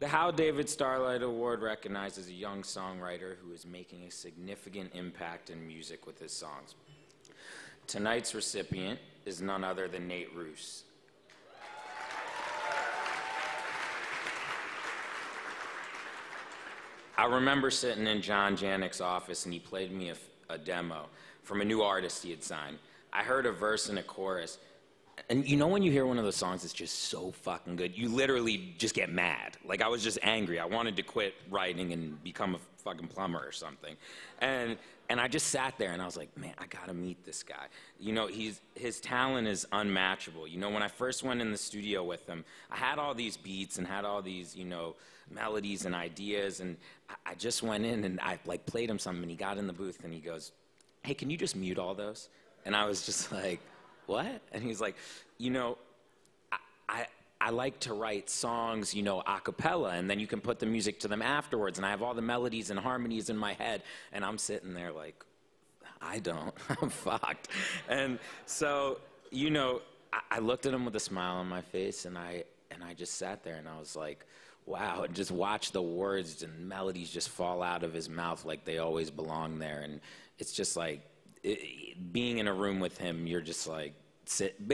The Hal David Starlight Award recognizes a young songwriter who is making a significant impact in music with his songs. Tonight's recipient is none other than Nate Ruess. I remember sitting in John Janik's office and he played me a demo from a new artist he had signed. I heard a verse and a chorus, and you know when you hear one of those songs that's just so fucking good, you literally just get mad. Like, I was just angry. I wanted to quit writing and become a fucking plumber or something. And I just sat there and I was like, man, I gotta meet this guy. You know, his talent is unmatchable. You know, when I first went in the studio with him, I had all these beats and had all these, you know, melodies and ideas, and I just went in and I like played him something, and he got in the booth and he goes, hey, can you just mute all those? And I was just like, what? And he's like, you know, I like to write songs, you know, a cappella, and then you can put the music to them afterwards, and I have all the melodies and harmonies in my head, and I'm sitting there like, I don't, I'm fucked. And so, you know, I looked at him with a smile on my face, and I just sat there and I was like, wow, and just watch the words and melodies just fall out of his mouth like they always belong there. And it's just like, being in a room with him, you're just like,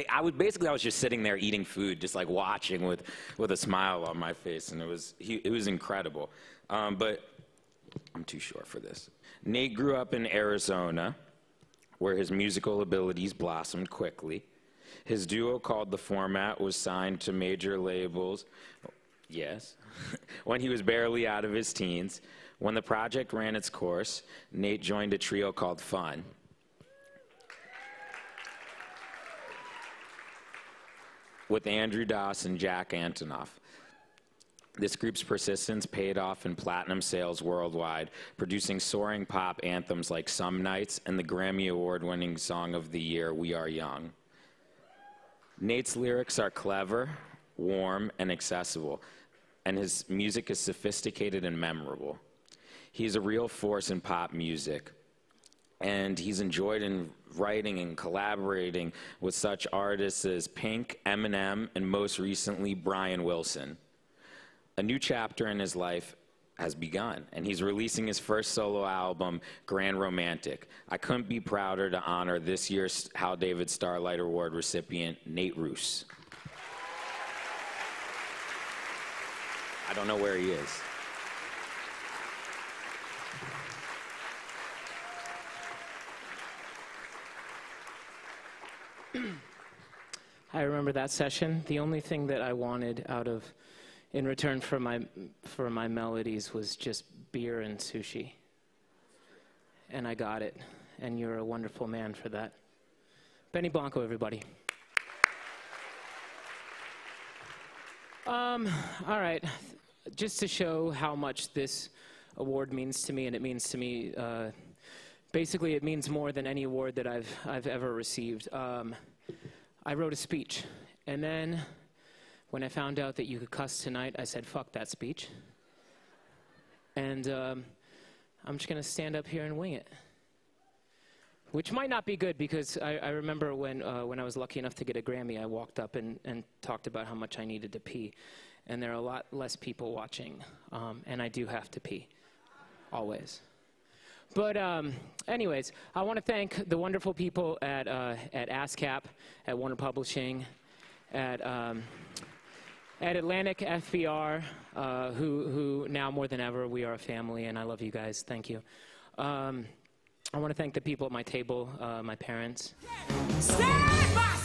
I was just sitting there eating food, just like watching with a smile on my face, and it was incredible. But I'm too short for this. Nate grew up in Arizona, where his musical abilities blossomed quickly. His duo called The Format was signed to major labels, yes, when he was barely out of his teens. When the project ran its course, Nate joined a trio called Fun. With Andrew Doss and Jack Antonoff. This group's persistence paid off in platinum sales worldwide, producing soaring pop anthems like Some Nights and the Grammy Award-winning song of the year, We Are Young. Nate's lyrics are clever, warm, and accessible, and his music is sophisticated and memorable. He's a real force in pop music, and he's enjoyed in writing and collaborating with such artists as Pink, Eminem, and most recently, Brian Wilson. A new chapter in his life has begun, and he's releasing his first solo album, Grand Romantic. I couldn't be prouder to honor this year's Hal David Starlight Award recipient, Nate Ruess. I don't know where he is. I remember that session. The only thing that I wanted in return for my melodies was just beer and sushi. And I got it. And you're a wonderful man for that. Benny Blanco, everybody. All right. Just to show how much this award means to me, and it means to me, basically it means more than any award that I've ever received. I wrote a speech, and then when I found out that you could cuss tonight, I said, fuck that speech. And I'm just going to stand up here and wing it. Which might not be good, because I remember when I was lucky enough to get a Grammy, I walked up and talked about how much I needed to pee. And there are a lot less people watching, and I do have to pee, always. But anyways, I want to thank the wonderful people at ASCAP, at Warner Publishing, at Atlantic FBR, who now more than ever, we are a family, and I love you guys. Thank you. I want to thank the people at my table, my parents. Stand by!